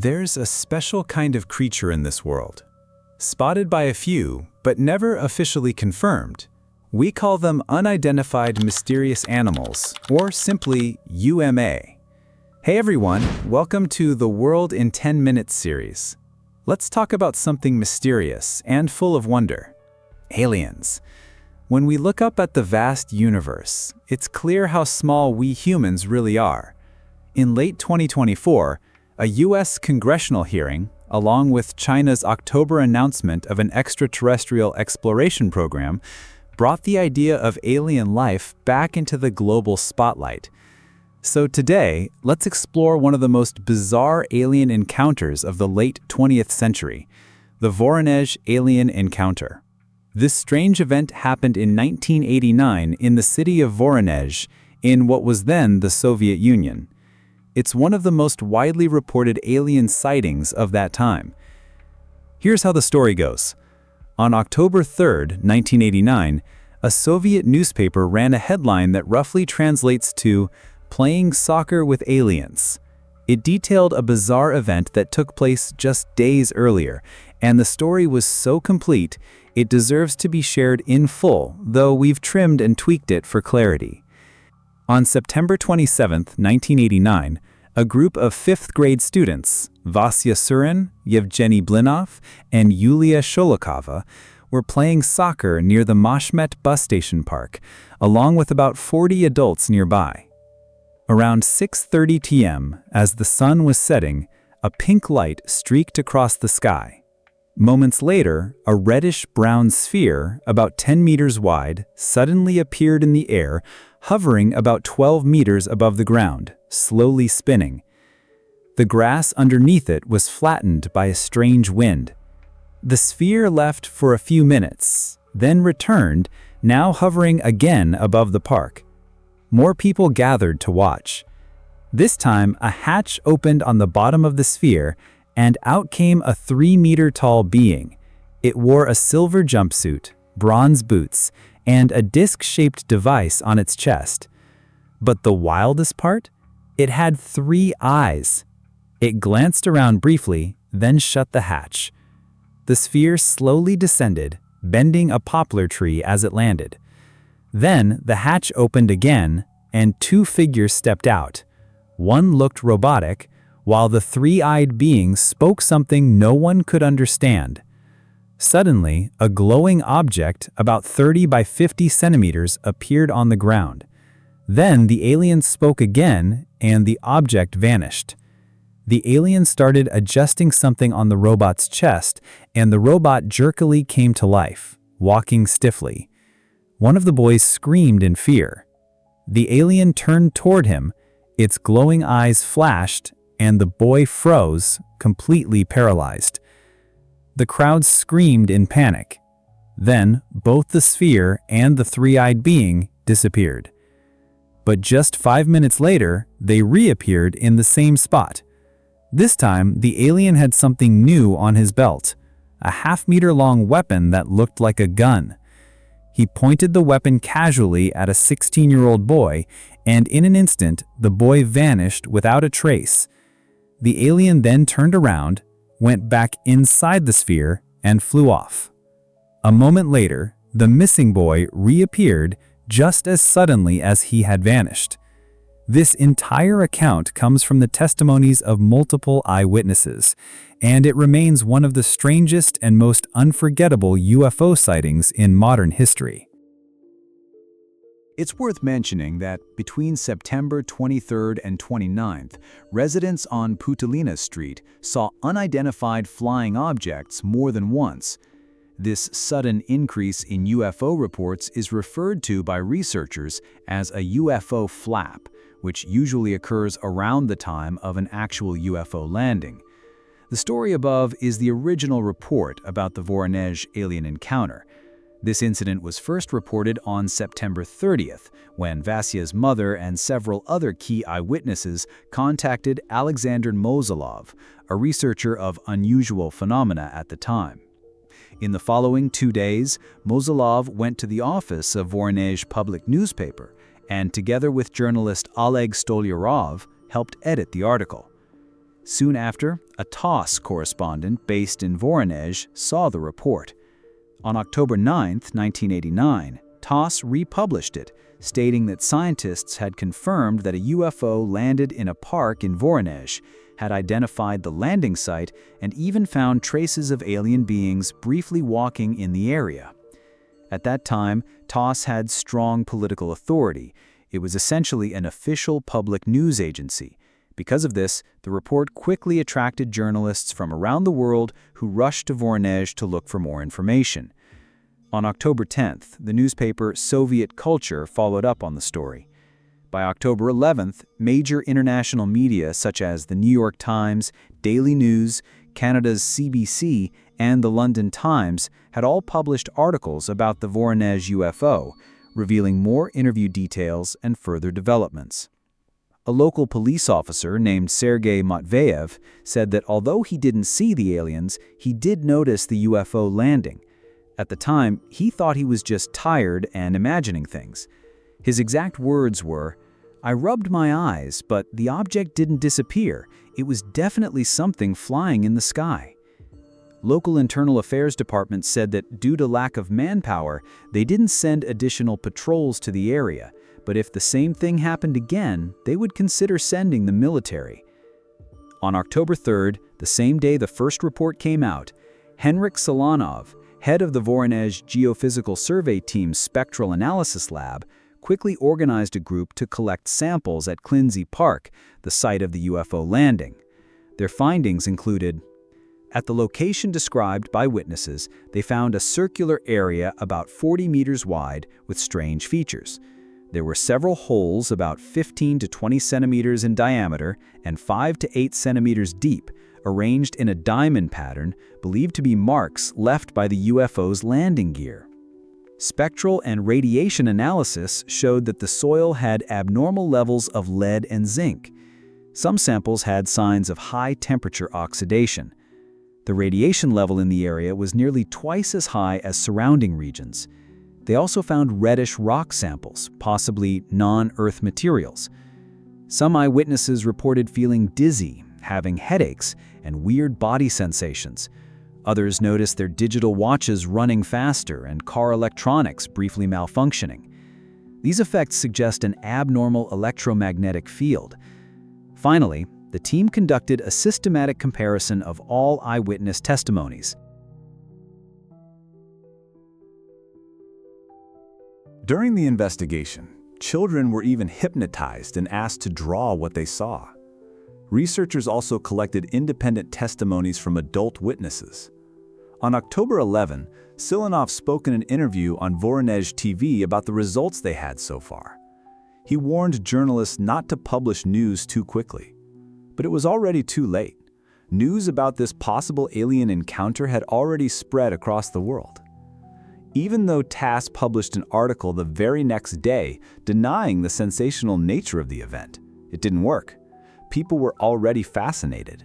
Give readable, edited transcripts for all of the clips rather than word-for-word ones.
There's a special kind of creature in this world, spotted by a few, but never officially confirmed. We call them unidentified mysterious animals, or simply UMA. Hey everyone, welcome to the World in 10 Minutes series. Let's talk about something mysterious and full of wonder: aliens. When we look up at the vast universe, it's clear how small we humans really are. In late 2024, a U.S. congressional hearing, along with China's October announcement of an extraterrestrial exploration program, brought the idea of alien life back into the global spotlight. So today, let's explore one of the most bizarre alien encounters of the late 20th century, the Voronezh alien encounter. This strange event happened in 1989 in the city of Voronezh, in what was then the Soviet Union. It's one of the most widely reported alien sightings of that time. Here's how the story goes. On October 3, 1989, a Soviet newspaper ran a headline that roughly translates to "Playing Soccer with Aliens." It detailed a bizarre event that took place just days earlier, and the story was so complete, it deserves to be shared in full, though we've trimmed and tweaked it for clarity. On September 27, 1989, a group of 5th grade students, Vasya Surin, Yevgeny Blinov, and Yulia Sholokova, were playing soccer near the Mashmet bus station park, along with about 40 adults nearby. Around 6:30 p.m., as the sun was setting, a pink light streaked across the sky. Moments later, a reddish-brown sphere, about 10 meters wide, suddenly appeared in the air, hovering about 12 meters above the ground, slowly spinning. The grass underneath it was flattened by a strange wind. The sphere left for a few minutes, then returned, now hovering again above the park. More people gathered to watch. This time, a hatch opened on the bottom of the sphere, and out came a 3-meter-tall being. It wore a silver jumpsuit, bronze boots, and a disc-shaped device on its chest. But the wildest part? It had 3 eyes. It glanced around briefly, then shut the hatch. The sphere slowly descended, bending a poplar tree as it landed. Then the hatch opened again, and 2 figures stepped out. One looked robotic, while the 3-eyed being spoke something no one could understand. Suddenly, a glowing object about 30 by 50 centimeters appeared on the ground. Then the alien spoke again, and the object vanished. The alien started adjusting something on the robot's chest, and the robot jerkily came to life, walking stiffly. One of the boys screamed in fear. The alien turned toward him, its glowing eyes flashed, and the boy froze, completely paralyzed. The crowd screamed in panic. Then, both the sphere and the 3-eyed being disappeared. But just 5 minutes later, they reappeared in the same spot. This time, the alien had something new on his belt, a half-meter-long weapon that looked like a gun. He pointed the weapon casually at a 16-year-old boy, and in an instant, the boy vanished without a trace. The alien then turned around, went back inside the sphere, and flew off. A moment later, the missing boy reappeared just as suddenly as he had vanished. This entire account comes from the testimonies of multiple eyewitnesses, and it remains one of the strangest and most unforgettable UFO sightings in modern history. It's worth mentioning that between September 23rd and 29th, residents on Putalina Street saw unidentified flying objects more than once. This sudden increase in UFO reports is referred to by researchers as a UFO flap, which usually occurs around the time of an actual UFO landing. The story above is the original report about the Voronezh alien encounter. This incident was first reported on September 30th, when Vasya's mother and several other key eyewitnesses contacted Alexander Mozilov, a researcher of unusual phenomena at the time. In the following 2 days, Mozilov went to the office of Voronezh public newspaper and, together with journalist Oleg Stolyarov, helped edit the article. Soon after, a TASS correspondent based in Voronezh saw the report. On October 9, 1989, TASS republished it, stating that scientists had confirmed that a UFO landed in a park in Voronezh, had identified the landing site, and even found traces of alien beings briefly walking in the area. At that time, TASS had strong political authority. It was essentially an official public news agency. Because of this, the report quickly attracted journalists from around the world who rushed to Voronezh to look for more information. On October 10th, the newspaper Soviet Culture followed up on the story. By October 11th, major international media such as the New York Times, Daily News, Canada's CBC, and the London Times had all published articles about the Voronezh UFO, revealing more interview details and further developments. A local police officer named Sergei Matveyev said that although he didn't see the aliens, he did notice the UFO landing. At the time, he thought he was just tired and imagining things. His exact words were, "I rubbed my eyes, but the object didn't disappear. It was definitely something flying in the sky." Local internal affairs departments said that due to lack of manpower, they didn't send additional patrols to the area, but if the same thing happened again, they would consider sending the military. On October 3rd, the same day the first report came out, Henryk Solanov, head of the Voronezh Geophysical Survey Team's Spectral Analysis Lab, quickly organized a group to collect samples at Klinsy Park, the site of the UFO landing. Their findings included: at the location described by witnesses, they found a circular area about 40 meters wide with strange features. There were several holes about 15 to 20 centimeters in diameter and 5 to 8 centimeters deep, arranged in a diamond pattern believed to be marks left by the UFO's landing gear. Spectral and radiation analysis showed that the soil had abnormal levels of lead and zinc. Some samples had signs of high-temperature oxidation. The radiation level in the area was nearly twice as high as surrounding regions. They also found reddish rock samples, possibly non-Earth materials. Some eyewitnesses reported feeling dizzy, having headaches, and weird body sensations. Others noticed their digital watches running faster and car electronics briefly malfunctioning. These effects suggest an abnormal electromagnetic field. Finally, the team conducted a systematic comparison of all eyewitness testimonies. During the investigation, children were even hypnotized and asked to draw what they saw. Researchers also collected independent testimonies from adult witnesses. On October 11, Silanov spoke in an interview on Voronezh TV about the results they had so far. He warned journalists not to publish news too quickly. But it was already too late. News about this possible alien encounter had already spread across the world. Even though TASS published an article the very next day denying the sensational nature of the event, it didn't work. People were already fascinated.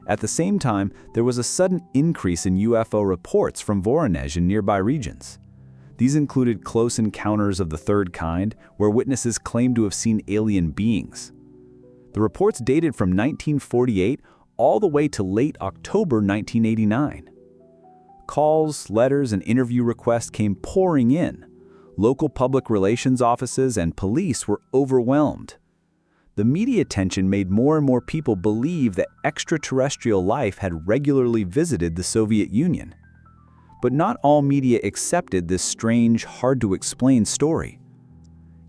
At the same time, there was a sudden increase in UFO reports from Voronezh in nearby regions. These included close encounters of the third kind, where witnesses claimed to have seen alien beings. The reports dated from 1948 all the way to late October 1989. Calls, letters, and interview requests came pouring in. Local public relations offices and police were overwhelmed. The media attention made more and more people believe that extraterrestrial life had regularly visited the Soviet Union. But not all media accepted this strange, hard-to-explain story.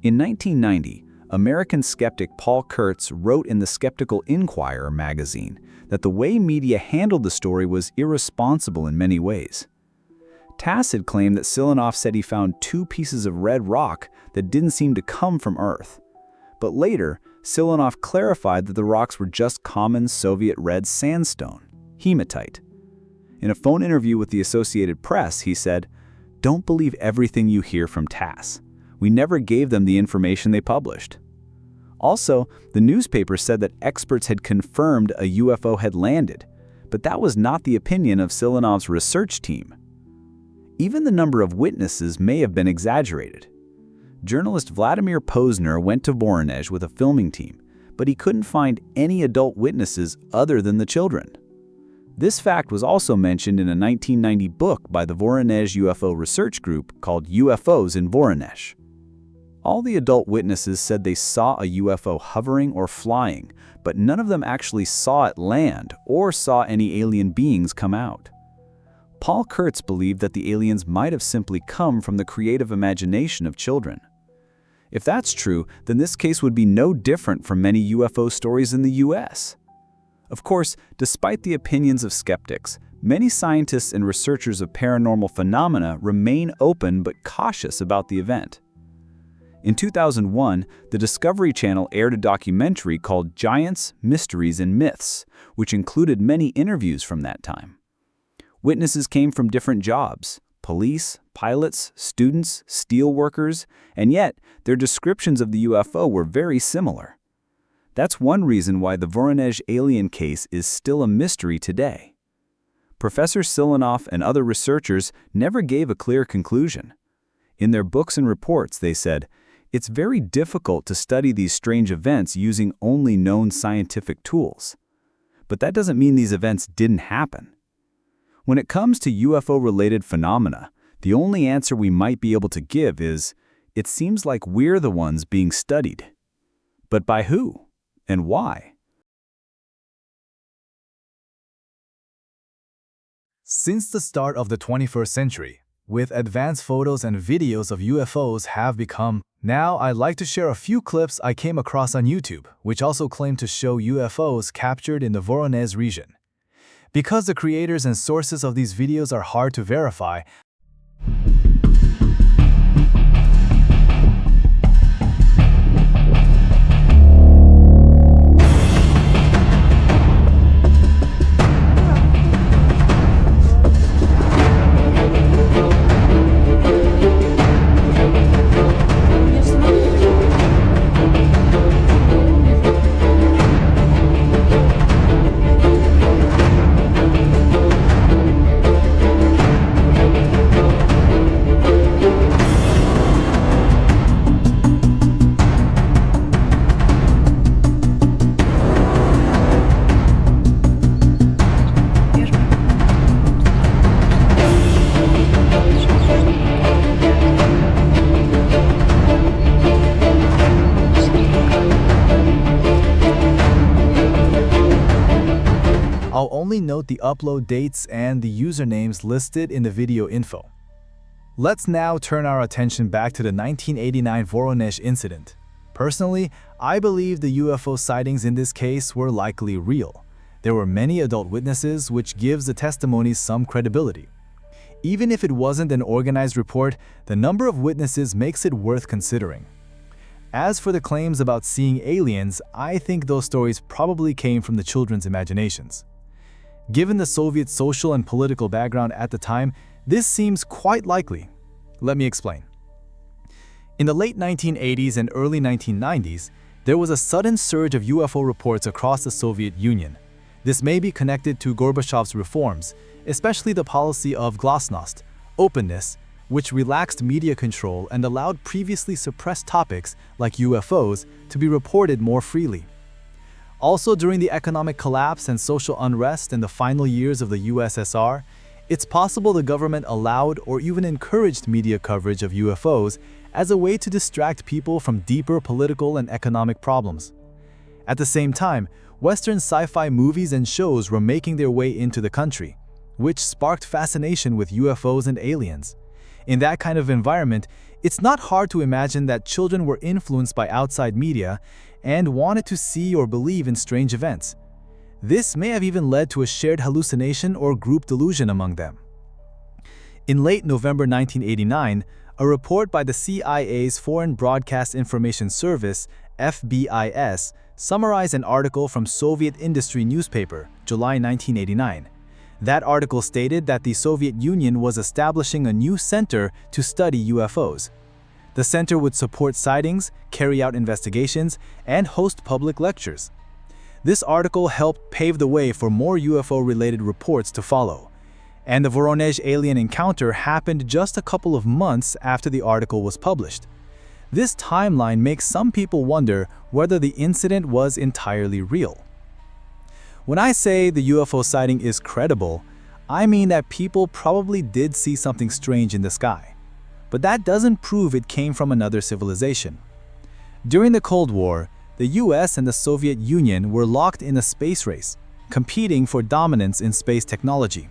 In 1990, American skeptic Paul Kurtz wrote in the Skeptical Inquirer magazine that the way media handled the story was irresponsible in many ways. TASS had claimed that Silanov said he found 2 pieces of red rock that didn't seem to come from Earth. But later, Silanov clarified that the rocks were just common Soviet red sandstone, hematite. In a phone interview with the Associated Press, he said, "Don't believe everything you hear from TASS. We never gave them the information they published." Also, the newspaper said that experts had confirmed a UFO had landed, but that was not the opinion of Silanov's research team. Even the number of witnesses may have been exaggerated. Journalist Vladimir Posner went to Voronezh with a filming team, but he couldn't find any adult witnesses other than the children. This fact was also mentioned in a 1990 book by the Voronezh UFO research group called UFOs in Voronezh. All the adult witnesses said they saw a UFO hovering or flying, but none of them actually saw it land or saw any alien beings come out. Paul Kurtz believed that the aliens might have simply come from the creative imagination of children. If that's true, then this case would be no different from many UFO stories in the US. Of course, despite the opinions of skeptics, many scientists and researchers of paranormal phenomena remain open but cautious about the event. In 2001, the Discovery Channel aired a documentary called Giants, Mysteries, and Myths, which included many interviews from that time. Witnesses came from different jobs: police, pilots, students, steel workers, and yet their descriptions of the UFO were very similar. That's one reason why the Voronezh alien case is still a mystery today. Professor Silanoff and other researchers never gave a clear conclusion. In their books and reports, they said, "It's very difficult to study these strange events using only known scientific tools." But that doesn't mean these events didn't happen. When it comes to UFO-related phenomena, the only answer we might be able to give is, it seems like we're the ones being studied. But by who? And why? Since the start of the 21st century, with advanced photos and videos of UFOs have become, now I'd like to share a few clips I came across on YouTube, which also claim to show UFOs captured in the Voronezh region. Because the creators and sources of these videos are hard to verify, I'll only note the upload dates and the usernames listed in the video info. Let's now turn our attention back to the 1989 Voronezh incident. Personally, I believe the UFO sightings in this case were likely real. There were many adult witnesses, which gives the testimonies some credibility. Even if it wasn't an organized report, the number of witnesses makes it worth considering. As for the claims about seeing aliens, I think those stories probably came from the children's imaginations. Given the Soviet social and political background at the time, this seems quite likely. Let me explain. In the late 1980s and early 1990s, there was a sudden surge of UFO reports across the Soviet Union. This may be connected to Gorbachev's reforms, especially the policy of glasnost, openness, which relaxed media control and allowed previously suppressed topics like UFOs to be reported more freely. Also, during the economic collapse and social unrest in the final years of the USSR, it's possible the government allowed or even encouraged media coverage of UFOs as a way to distract people from deeper political and economic problems. At the same time, Western sci-fi movies and shows were making their way into the country, which sparked fascination with UFOs and aliens. In that kind of environment, it's not hard to imagine that children were influenced by outside media and wanted to see or believe in strange events. This may have even led to a shared hallucination or group delusion among them. In late November 1989, a report by the CIA's Foreign Broadcast Information Service, FBIS, summarized an article from Soviet Industry newspaper, July 1989. That article stated that the Soviet Union was establishing a new center to study UFOs. The center would support sightings, carry out investigations, and host public lectures. This article helped pave the way for more UFO-related reports to follow. And the Voronezh alien encounter happened just a couple of months after the article was published. This timeline makes some people wonder whether the incident was entirely real. When I say the UFO sighting is credible, I mean that people probably did see something strange in the sky. But that doesn't prove it came from another civilization. During the Cold War, the US and the Soviet Union were locked in a space race, competing for dominance in space technology.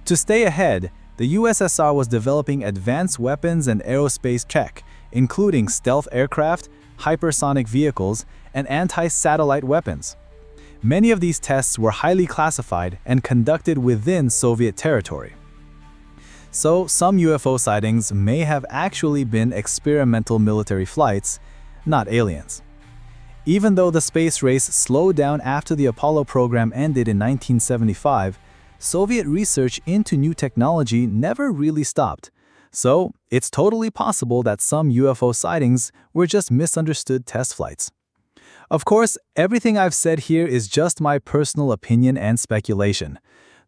To stay ahead, the USSR was developing advanced weapons and aerospace tech, including stealth aircraft, hypersonic vehicles, and anti-satellite weapons. Many of these tests were highly classified and conducted within Soviet territory. So, some UFO sightings may have actually been experimental military flights, not aliens. Even though the space race slowed down after the Apollo program ended in 1975, Soviet research into new technology never really stopped. So, it's totally possible that some UFO sightings were just misunderstood test flights. Of course, everything I've said here is just my personal opinion and speculation.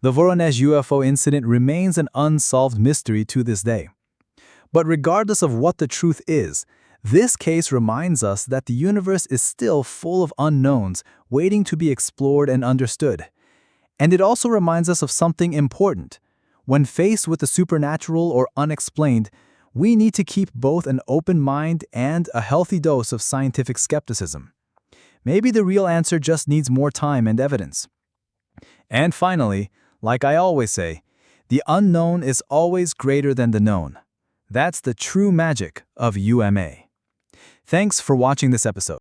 The Voronezh UFO incident remains an unsolved mystery to this day. But regardless of what the truth is, this case reminds us that the universe is still full of unknowns waiting to be explored and understood. And it also reminds us of something important. When faced with the supernatural or unexplained, we need to keep both an open mind and a healthy dose of scientific skepticism. Maybe the real answer just needs more time and evidence. And finally, like I always say, the unknown is always greater than the known. That's the true magic of UMA. Thanks for watching this episode.